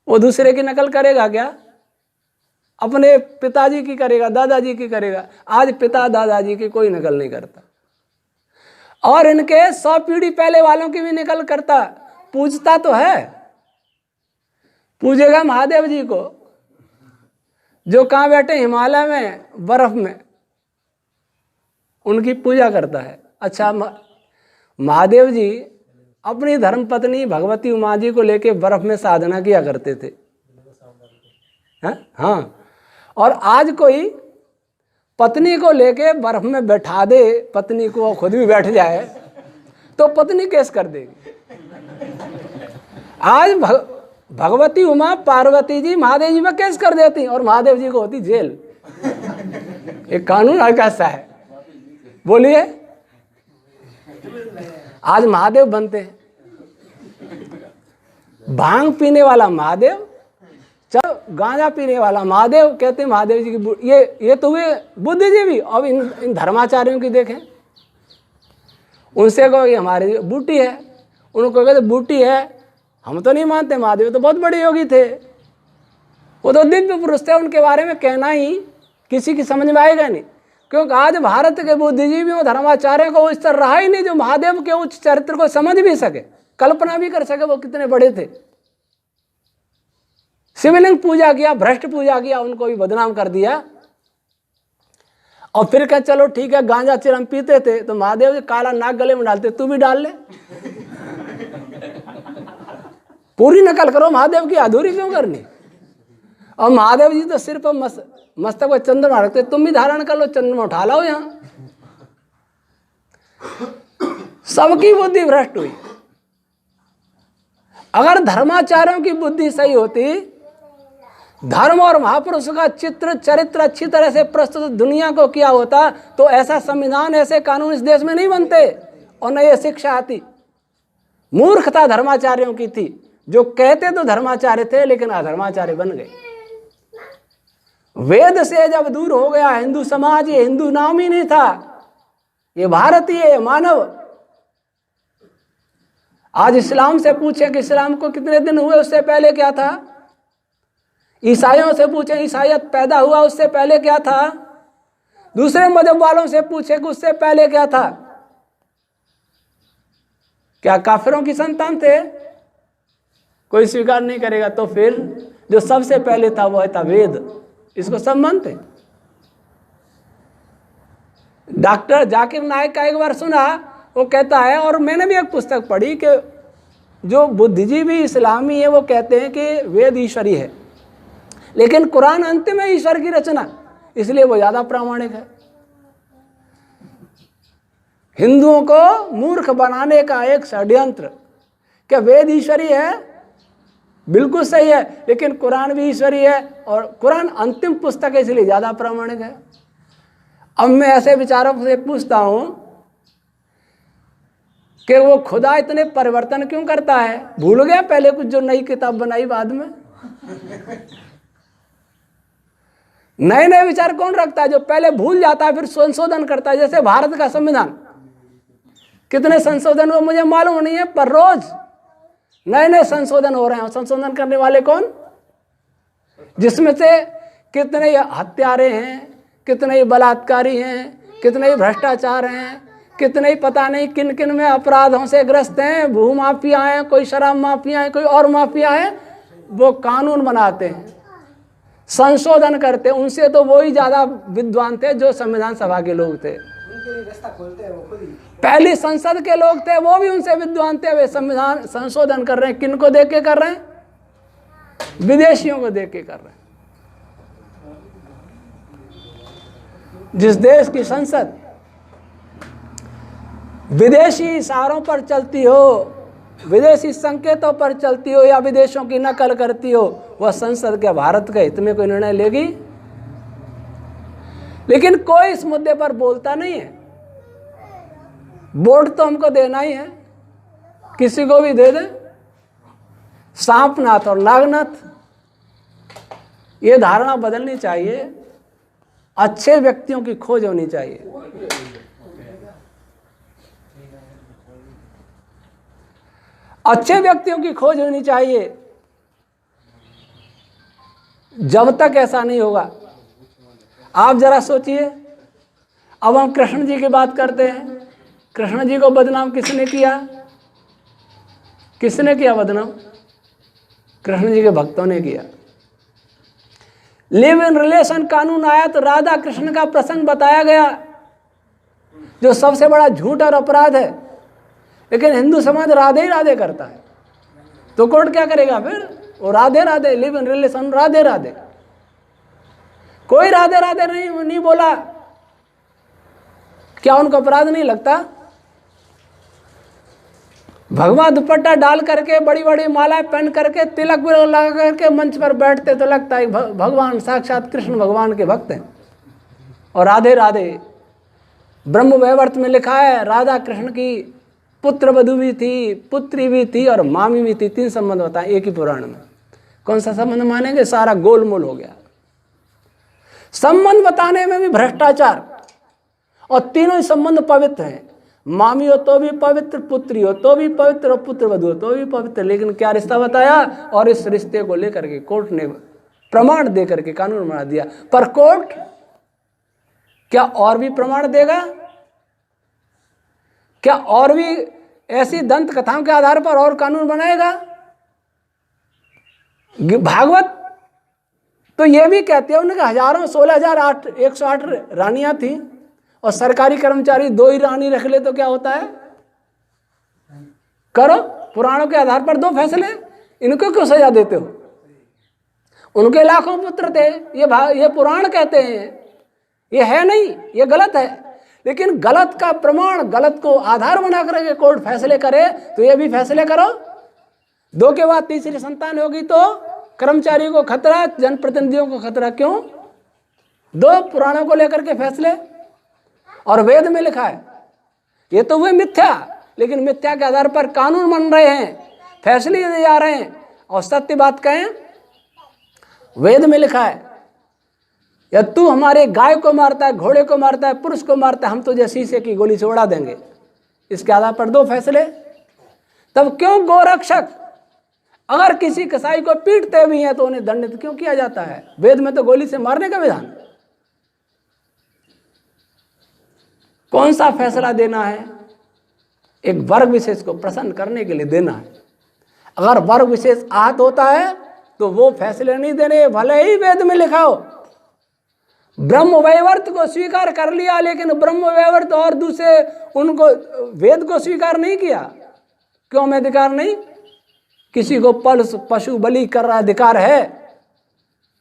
वो दूसरे की नकल करेगा क्या? अपने पिताजी की करेगा, दादाजी की करेगा। आज पिता दादाजी की कोई नकल नहीं करता, और इनके 100 पीढ़ी पहले वालों की भी नकल करता। पूजता तो है, पूजेगा महादेव जी को जो कहाँ बैठे हिमालय में, बर्फ में, उनकी पूजा करता है। अच्छा, महादेव जी अपनी धर्मपत्नी भगवती उमा जी को लेके बर्फ में साधना किया करते थे। हाँ, और आज कोई पत्नी को लेके बर्फ में बैठा दे, पत्नी को खुद भी बैठ जाए तो पत्नी केस कर देगी। आज भगवती उमा पार्वती जी महादेव जी में केस कर देती और महादेव जी को होती जेल। एक कानून कैसा है बोलिए? आज महादेव बनते हैं, भांग पीने वाला महादेव, चलो गांजा पीने वाला महादेव, कहते हैं महादेव जी की। ये तो हुए बुद्धिजीवी। अब इन धर्माचार्यों की देखें, उनसे कहो ये हमारी बूटी है, उनको कहते बूटी है, हम तो नहीं मानते, महादेव तो बहुत बड़े योगी थे, वो तो दिव्य पुरुष थे, उनके बारे में कहना ही किसी की समझ में आएगा नहीं। क्योंकि आज भारत के बुद्धिजीवियों, धर्माचार्यों को इस तरह रहा ही नहीं जो महादेव के उच्च चरित्र को समझ भी सके, कल्पना भी कर सके वो कितने बड़े थे। शिवलिंग पूजा किया, भ्रष्ट पूजा किया, उनको भी बदनाम कर दिया। और फिर क्या, चलो ठीक है, गांजा चिरम पीते थे तो महादेव जी काला नाक गले में डालते, तू भी डाल ले। पूरी नकल करो महादेव की, अधूरी क्यों करनी? और महादेव जी तो सिर पर मस्तक पर चंद्रमा रखते, तुम भी धारण कर लो, चंद्रमा उठा लो। यहां सबकी बुद्धि भ्रष्ट हुई। अगर धर्माचार्यों की बुद्धि सही होती, धर्म और महापुरुष का चित्र चरित्र अच्छी तरह से प्रस्तुत दुनिया को किया होता, तो ऐसा संविधान, ऐसे कानून इस देश में नहीं बनते और न ये शिक्षा आती। मूर्खता धर्माचार्यों की थी, जो कहते तो धर्माचार्य थे लेकिन अधर्माचार्य बन गए। वेद से जब दूर हो गया हिंदू समाज, ये हिंदू नाम ही नहीं था, ये भारतीय, ये मानव। आज इस्लाम से पूछे कि इस्लाम को कितने दिन हुए, उससे पहले क्या था? ईसाइयों से पूछे ईसाइयत पैदा हुआ, उससे पहले क्या था? दूसरे मजहब वालों से पूछे कि उससे पहले क्या था? क्या काफिरों की संतान थे? कोई स्वीकार नहीं करेगा। तो फिर जो सबसे पहले था वो था वेद, इसको सब मानते। डॉक्टर जाकिर नायक का एक बार सुना, वो कहता है, और मैंने भी एक पुस्तक पढ़ी कि जो बुद्धिजीवी इस्लामी है वो कहते हैं कि वेद ईश्वरी है, लेकिन कुरान अंतिम है ईश्वर की रचना, इसलिए वो ज्यादा प्रामाणिक है। हिंदुओं को मूर्ख बनाने का एक षड्यंत्र कि वेद ईश्वरी है, बिल्कुल सही है, लेकिन कुरान भी ईश्वरीय है और कुरान अंतिम पुस्तक है, इसलिए ज्यादा प्रामाणिक है। अब मैं ऐसे विचारों से पूछता हूं कि वो खुदा इतने परिवर्तन क्यों करता है? भूल गया पहले कुछ जो नई किताब बनाई बाद में? नए नए विचार कौन रखता है? जो पहले भूल जाता है फिर संशोधन करता है। जैसे भारत का संविधान, कितने संशोधन हुए मुझे मालूम नहीं है, पर रोज नए नए संशोधन हो रहे हैं। संशोधन करने वाले कौन? जिसमें से कितने हत्यारे हैं, कितने बलात्कारी हैं, कितने भ्रष्टाचार हैं, कितने पता नहीं किन किन में अपराधों से ग्रस्त हैं, भू माफिया हैं, कोई शराब माफिया है, कोई और माफिया है। वो कानून बनाते हैं, संशोधन करते हैं। उनसे तो वो ही ज्यादा विद्वान थे जो संविधान सभा के लोग थे, पहली संसद के लोग थे, वो भी उनसे विद्वान थे। वे संविधान संशोधन कर रहे हैं, किन को देख के कर रहे हैं? विदेशियों को देख के कर रहे हैं। जिस देश की संसद विदेशी इशारों पर चलती हो, विदेशी संकेतों पर चलती हो या विदेशों की नकल करती हो, वह संसद के भारत के हित में कोई निर्णय लेगी? लेकिन कोई इस मुद्दे पर बोलता नहीं है। वोट तो हमको देना ही है, किसी को भी दे दे, सांपनाथ और नागनाथ। ये धारणा बदलनी चाहिए। अच्छे व्यक्तियों की खोज होनी चाहिए। अच्छे व्यक्तियों की खोज होनी चाहिए। जब तक ऐसा नहीं होगा, आप जरा सोचिए। अब हम कृष्ण जी की बात करते हैं। कृष्ण जी को बदनाम किसने किया? किसने किया बदनाम? कृष्ण जी के भक्तों ने किया। लिव इन रिलेशन कानून आया तो राधा कृष्ण का प्रसंग बताया गया, जो सबसे बड़ा झूठ और अपराध है। लेकिन हिंदू समाज राधे ही राधे करता है, तो कोर्ट क्या करेगा फिर? वो Radhe Radhe, live in relation, Radhe Radhe. कोई राधे राधे नहीं बोला। क्या उनको अपराध नहीं लगता? भगवा दुपट्टा डाल करके, बड़ी बड़ी मालाएं पहन करके, तिलक भी लगा करके मंच पर बैठते तो लगता है भगवान साक्षात कृष्ण भगवान के भक्त हैं। और राधे राधे। ब्रह्म वैवर्त में लिखा है राधा कृष्ण की पुत्र वधु भी थी, पुत्री भी थी और मामी भी थी। 3 संबंध बताए एक ही पुराण में। कौन सा संबंध मानेंगे? सारा गोलमोल हो गया। संबंध बताने में भी भ्रष्टाचार। और तीनों ही संबंध पवित्र हैं। मामी हो तो भी पवित्र, पुत्री हो तो भी पवित्र, और पुत्र वधु हो तो भी पवित्र। लेकिन क्या रिश्ता बताया? और इस रिश्ते को लेकर के कोर्ट ने प्रमाण दे करके कानून बना दिया। पर कोर्ट क्या और भी प्रमाण देगा? क्या और भी ऐसी दंत कथाओं के आधार पर और कानून बनाएगा? भागवत तो ये भी कहते हैं उनके हजारों 16,108 रानियां थी और सरकारी कर्मचारी 2 ही रानी रख ले तो क्या होता है? करो, पुराणों के आधार पर दो फैसले। इनको क्यों सजा देते हो? उनके लाखों पुत्र थे, ये पुराण कहते हैं। ये है नहीं, ये गलत है। लेकिन गलत का प्रमाण, गलत को आधार बना करके कोर्ट फैसले करे तो ये भी फैसले करो। 2 के बाद तीसरी संतान होगी तो कर्मचारियों को खतरा, जनप्रतिनिधियों को खतरा। क्यों? 2 पुराणों को लेकर के फैसले। और वेद में लिखा है। ये तो हुए मिथ्या, लेकिन मिथ्या के आधार पर कानून बन रहे हैं, फैसले दिए जा रहे हैं। और सत्य बात कहें, वेद में लिखा है या तू हमारे गाय को मारता है, घोड़े को मारता है, पुरुष को मारता है, हम तुझे शीशे की गोली से उड़ा देंगे। इसके आधार पर 2 फैसले। तब क्यों गोरक्षक अगर किसी कसाई को पीटते भी हैं तो उन्हें दंडित क्यों किया जाता है? वेद में तो गोली से मारने का विधान। कौन सा फैसला देना है? एक वर्ग विशेष को प्रसन्न करने के लिए देना है। अगर वर्ग विशेष आहत होता है तो वो फैसले नहीं देने, भले ही वेद में लिखा हो। ब्रह्म वैवर्त को स्वीकार कर लिया, लेकिन ब्रह्म वैवर्त और दूसरे उनको वेद को स्वीकार नहीं किया। क्यों हमें अधिकार नहीं? किसी को पशु बलि कर रहा अधिकार है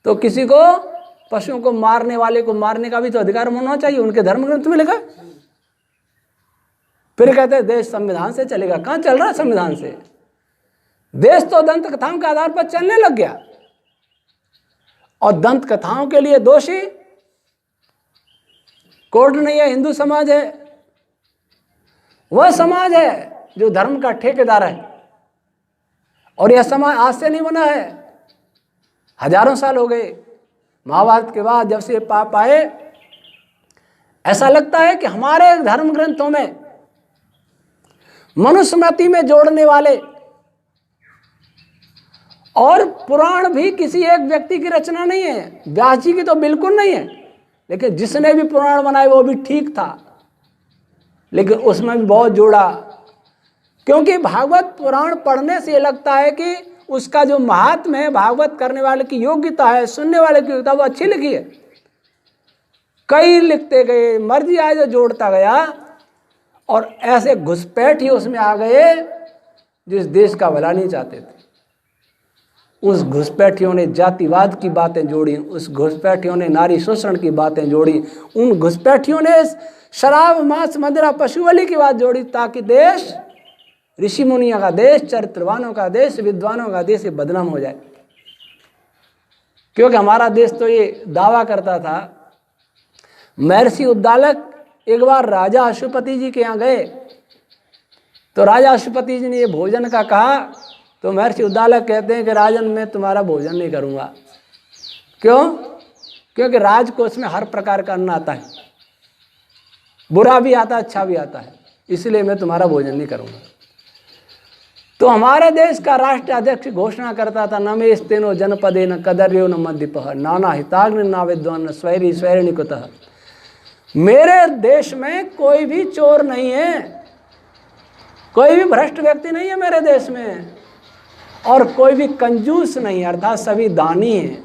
तो किसी को पशुओं को मारने वाले को मारने का भी तो अधिकार होना चाहिए। उनके धर्म ग्रंथ में लिखा। फिर कहते हैं देश संविधान से चलेगा। कहां चल रहा है संविधान से? देश तो दंत कथाओं के आधार पर चलने लग गया, और दंत कथाओं के लिए दोषी कोर्ट नहीं है, हिंदू समाज है। वह समाज है जो धर्म का ठेकेदार है, और यह समाज आज से नहीं बना है, हजारों साल हो गए। महाभारत के बाद जब से पाप आए, ऐसा लगता है कि हमारे धर्म ग्रंथों में मनुस्मृति में जोड़ने वाले, और पुराण भी किसी एक व्यक्ति की रचना नहीं है, व्यास जी की तो बिल्कुल नहीं है, लेकिन जिसने भी पुराण बनाए वो भी ठीक था, लेकिन उसमें भी बहुत जोड़ा। क्योंकि भागवत पुराण पढ़ने से लगता है कि उसका जो महात्म्य है, भागवत करने वाले की योग्यता है, सुनने वाले की योग्यता, वो अच्छी लिखी है। कई लिखते गए, मर्जी आए जो जोड़ता गया, और ऐसे घुसपैठ ही उसमें आ गए जिस देश का भला नहीं चाहते थे। उस घुसपैठियों ने जातिवाद की बातें जोड़ी, उस घुसपैठियों ने नारी शोषण की बातें जोड़ी, उन घुसपैठियों ने शराब मांस मदिरा पशु बलि की बात जोड़ी, ताकि देश ऋषि मुनियों का देश, चरित्रवानों का देश, विद्वानों का देश ये बदनाम हो जाए। क्योंकि हमारा देश तो ये दावा करता था। महर्षि उद्दालक एक बार राजा अशुपति जी के यहाँ गए, तो राजा अशुपति जी ने ये भोजन का कहा, तो महर्षि उद्दालक कहते हैं कि राजन मैं तुम्हारा भोजन नहीं करूँगा। क्यों? क्योंकि राजकोष में हर प्रकार का अन्न आता है, बुरा भी आता है, अच्छा भी आता है, इसलिए मैं तुम्हारा भोजन नहीं करूँगा। तो हमारे देश का राष्ट्रीय अध्यक्ष घोषणा करता था, न मे स्तेनो जनपदे न कदर्यो न मद्यपः नाना हिताग्नि न विद्वान स्वैरी स्वैरिणी कुतः। मेरे देश में कोई भी चोर नहीं है, कोई भी भ्रष्ट व्यक्ति नहीं है मेरे देश में, और कोई भी कंजूस नहीं है, अर्थात सभी दानी हैं,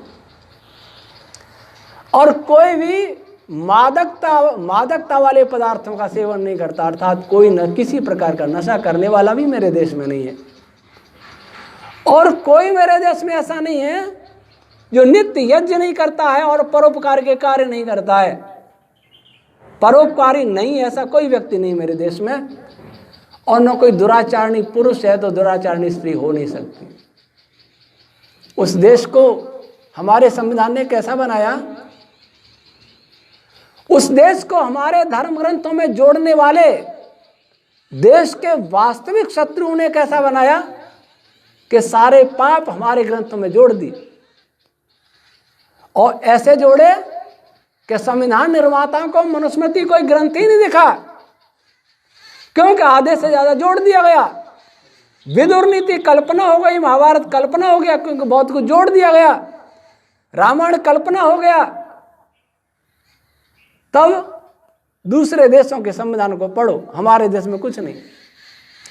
और कोई भी मादकता वाले पदार्थों का सेवन नहीं करता, अर्थात कोई न किसी प्रकार का नशा करने वाला भी मेरे देश में नहीं है। और कोई मेरे देश में ऐसा नहीं है जो नित्य यज्ञ नहीं करता है और परोपकार के कार्य नहीं करता है। परोपकारी नहीं, ऐसा कोई व्यक्ति नहीं मेरे देश में, और न कोई दुराचारणी पुरुष है तो दुराचारणी स्त्री हो नहीं सकती। उस देश को हमारे संविधान ने कैसा बनाया? उस देश को हमारे धर्म ग्रंथों में जोड़ने वाले देश के वास्तविक शत्रु ने कैसा बनाया कि सारे पाप हमारे ग्रंथों में जोड़ दिए, और ऐसे जोड़े कि संविधान निर्माताओं को मनुस्मृति कोई ग्रंथ ही नहीं दिखा, क्योंकि आधे से ज्यादा जोड़ दिया गया। विदुर नीति कल्पना हो गई, महाभारत कल्पना हो गया, क्योंकि बहुत कुछ जोड़ दिया गया। रामायण कल्पना हो गया। तब दूसरे देशों के संविधान को पढ़ो, हमारे देश में कुछ नहीं।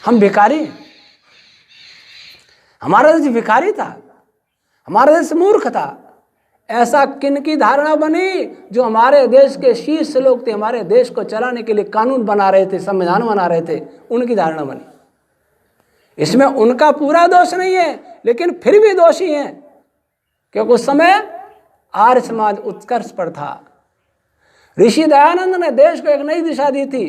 हम भिखारी हैं, हमारा देश भिखारी था, हमारा देश मूर्ख था। ऐसा किन की धारणा बनी? जो हमारे देश के शीर्ष लोग थे, हमारे देश को चलाने के लिए कानून बना रहे थे, संविधान बना रहे थे, उनकी धारणा बनी। इसमें उनका पूरा दोष नहीं है, लेकिन फिर भी दोषी हैं, क्योंकि उस समय आर्य समाज उत्कर्ष पर था। ऋषि दयानंद ने देश को एक नई दिशा दी थी,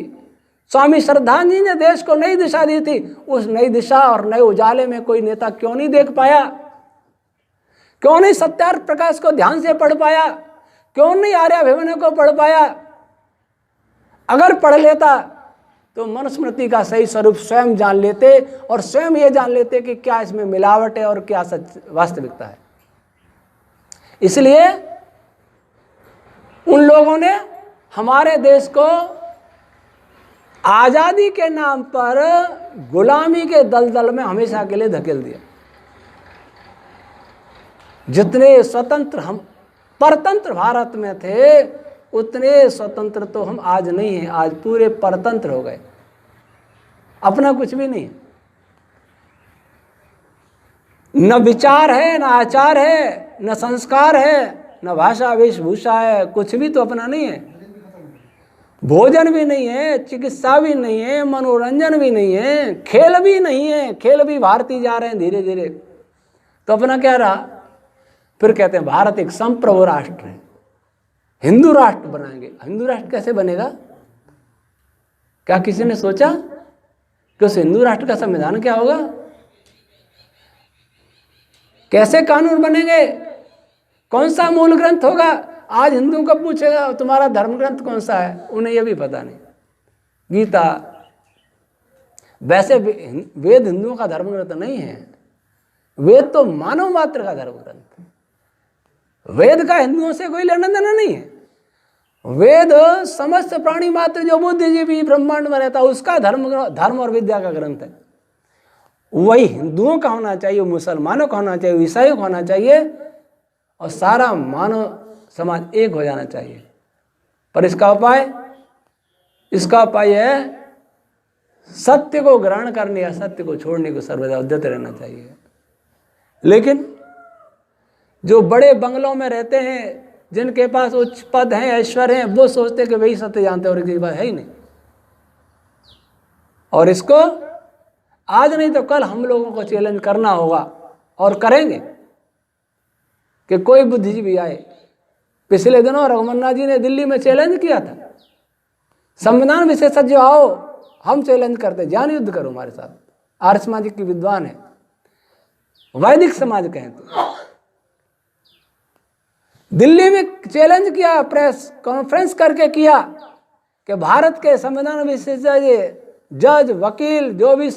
स्वामी श्रद्धांजलि ने देश को नई दिशा दी थी। उस नई दिशा और नए उजाले में कोई नेता क्यों नहीं देख पाया? क्यों नहीं सत्यार्थ प्रकाश को ध्यान से पढ़ पाया? क्यों नहीं आर्याभिवन को पढ़ पाया? अगर पढ़ लेता तो मनुस्मृति का सही स्वरूप स्वयं जान लेते, और स्वयं ये जान लेते कि क्या इसमें मिलावट है और क्या सच वास्तविकता है। इसलिए उन लोगों ने हमारे देश को आजादी के नाम पर गुलामी के दलदल में हमेशा के लिए धकेल दिया। जितने स्वतंत्र हम परतंत्र भारत में थे, उतने स्वतंत्र तो हम आज नहीं हैं। आज पूरे परतंत्र हो गए, अपना कुछ भी नहीं। न विचार है, न आचार है, न संस्कार है, न भाषा वेशभूषा है, कुछ भी तो अपना नहीं है। भोजन भी नहीं है, चिकित्सा भी नहीं है, मनोरंजन भी नहीं है, खेल भी नहीं है। खेल भी भारतीय जा रहे हैं धीरे धीरे, तो अपना क्या रहा? फिर कहते हैं भारत एक संप्रभु राष्ट्र है, हिंदू राष्ट्र बनाएंगे। हिंदू राष्ट्र कैसे बनेगा? क्या किसी ने सोचा कि उस हिंदू राष्ट्र का संविधान क्या होगा? कैसे कानून बनेंगे? कौन सा मूल ग्रंथ होगा? आज हिंदुओं को पूछेगा तुम्हारा धर्म ग्रंथ कौन सा है, उन्हें यह भी पता नहीं। गीता, वैसे वेद हिंदुओं का धर्म ग्रंथ नहीं है, वेद तो मानव मात्र का धर्म ग्रंथ। वेद का हिंदुओं से कोई लेना देना नहीं है। वेद समस्त प्राणी मात्र जो बुद्धिजीवी ब्रह्मांड में रहता है उसका धर्म और विद्या का ग्रंथ है। वही हिंदुओं का होना चाहिए, मुसलमानों का होना चाहिए, ईसाइयों का होना चाहिए, और सारा मानव समाज एक हो जाना चाहिए। पर इसका उपाय है सत्य को ग्रहण करने या सत्य को छोड़ने को सर्वदा उद्यत रहना चाहिए। लेकिन जो बड़े बंगलों में रहते हैं, जिनके पास उच्च पद हैं, ऐश्वर्य हैं, वो सोचते कि वही सत्य जानते हैं और इनके पास है ही नहीं। और इसको आज नहीं तो कल हम लोगों को चैलेंज करना होगा, और करेंगे कि कोई बुद्धिजीवी आए। पिछले दिनों रघुमन्ना जी ने दिल्ली में चैलेंज किया था, संविधान विशेषज्ञ आओ, हम चैलेंज करते, ज्ञान युद्ध करो हमारे साथ। आर्य समाज की विद्वान है, वैदिक समाज कहें तो। दिल्ली में चैलेंज किया, प्रेस कॉन्फ्रेंस करके किया कि भारत के संविधान विशेषज्ञ, जज, वकील, जो भी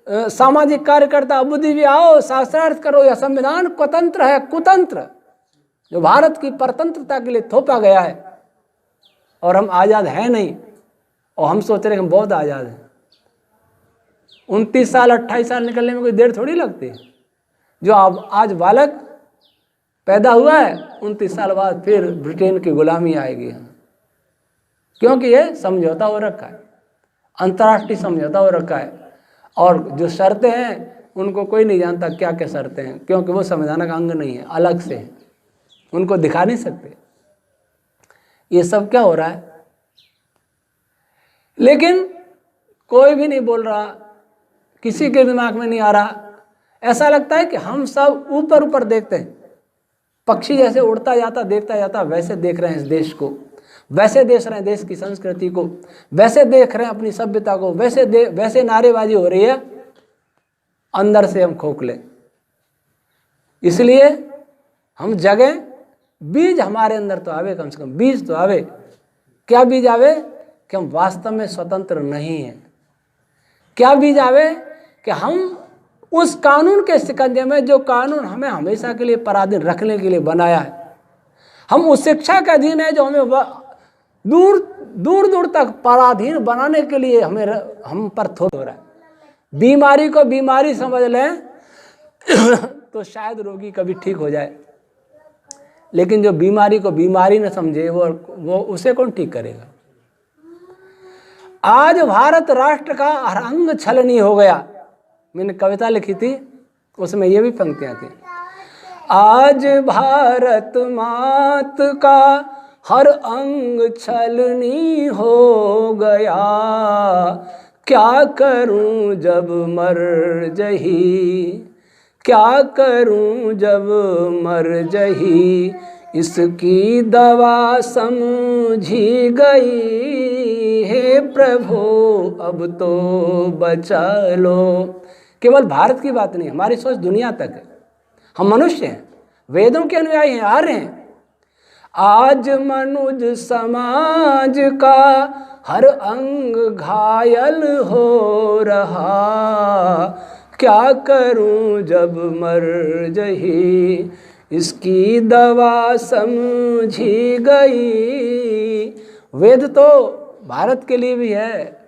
सामाजिक कार्यकर्ता, बुद्धिजीवी आओ, शास्त्रार्थ करो, यह संविधान कुतंत्र है, कुतंत्र जो भारत की परतंत्रता के लिए थोपा गया है, और हम आज़ाद हैं नहीं। और हम सोच रहे हैं हम बहुत आज़ाद हैं। 29 साल 28 साल निकलने में कोई देर थोड़ी लगती है। जो आज बालक पैदा हुआ है, 29 साल बाद फिर ब्रिटेन की गुलामी आएगी, क्योंकि ये समझौता हो रखा है, अंतर्राष्ट्रीय समझौता हो रखा है। और जो शर्तें हैं उनको कोई नहीं जानता क्या क्या शर्तें हैं, क्योंकि वो संविधान का अंग नहीं है, अलग से है, उनको दिखा नहीं सकते। ये सब क्या हो रहा है? लेकिन कोई भी नहीं बोल रहा, किसी के दिमाग में नहीं आ रहा। ऐसा लगता है कि हम सब ऊपर ऊपर देखते हैं, पक्षी जैसे उड़ता जाता देखता जाता, वैसे देख रहे हैं इस देश को, वैसे देख रहे हैं देश की संस्कृति को, वैसे देख रहे हैं अपनी सभ्यता को, वैसे नारेबाजी हो रही है, अंदर से हम खोखले। इसलिए हम जगें, बीज हमारे अंदर तो आवे, कम से कम बीज तो आवे। क्या बीज आवे? कि हम वास्तव में स्वतंत्र नहीं हैं। क्या बीज आवे? कि हम उस कानून के शिकंजे में, जो कानून हमें हमेशा के लिए पराधीन रखने के लिए बनाया है, हम उस शिक्षा के अधीन है जो हमें दूर दूर दूर तक पराधीन बनाने के लिए हम पर थोप हो रहा है। बीमारी को बीमारी समझ लें तो शायद रोगी कभी ठीक हो जाए, लेकिन जो बीमारी को बीमारी न समझे वो उसे कौन ठीक करेगा? आज भारत राष्ट्र का हर अंग छलनी हो गया। मैंने कविता लिखी थी, उसमें ये भी पंक्तियां थी। आज भारत मात का हर अंग छलनी हो गया, क्या करूं जब मर जही, क्या करूं जब मर जही, इसकी दवा समझी गई, हे प्रभु अब तो बचा लो। केवल भारत की बात नहीं, हमारी सोच दुनिया तक है। हम मनुष्य हैं, वेदों के अनुयायी हैं, आर्य हैं। आज मनुज समाज का हर अंग घायल हो रहा, क्या करूं जब मर जही, इसकी दवा समझी गई। वेद तो भारत के लिए भी है,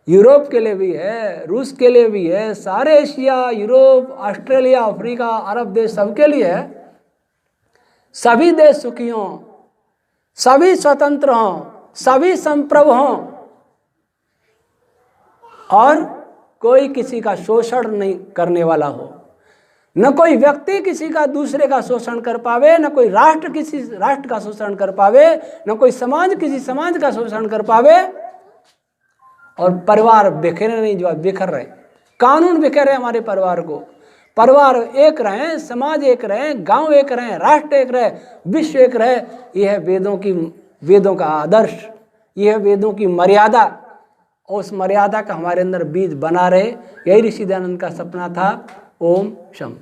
यूरोप के लिए भी है, रूस के लिए भी है, सारे एशिया, यूरोप, ऑस्ट्रेलिया, अफ्रीका, अरब देश सबके लिए है। सभी देश सुखी हों, सभी स्वतंत्र हों, सभी संप्रभु हों, और कोई किसी का शोषण नहीं करने वाला हो। न कोई व्यक्ति किसी का दूसरे का शोषण कर पावे, न कोई राष्ट्र किसी राष्ट्र का शोषण कर पावे, न कोई समाज किसी समाज का शोषण कर पावे। और परिवार बिखरे नहीं, जो बिखर रहे, कानून बिखर रहे हमारे परिवार को। परिवार एक रहे, समाज एक रहे, गांव एक रहे, राष्ट्र एक रहे, विश्व एक रहे। यह है वेदों का आदर्श, यह है वेदों की मर्यादा। और उस मर्यादा का हमारे अंदर बीज बना रहे, यही ऋषि दयानंद का सपना था। ओम शम।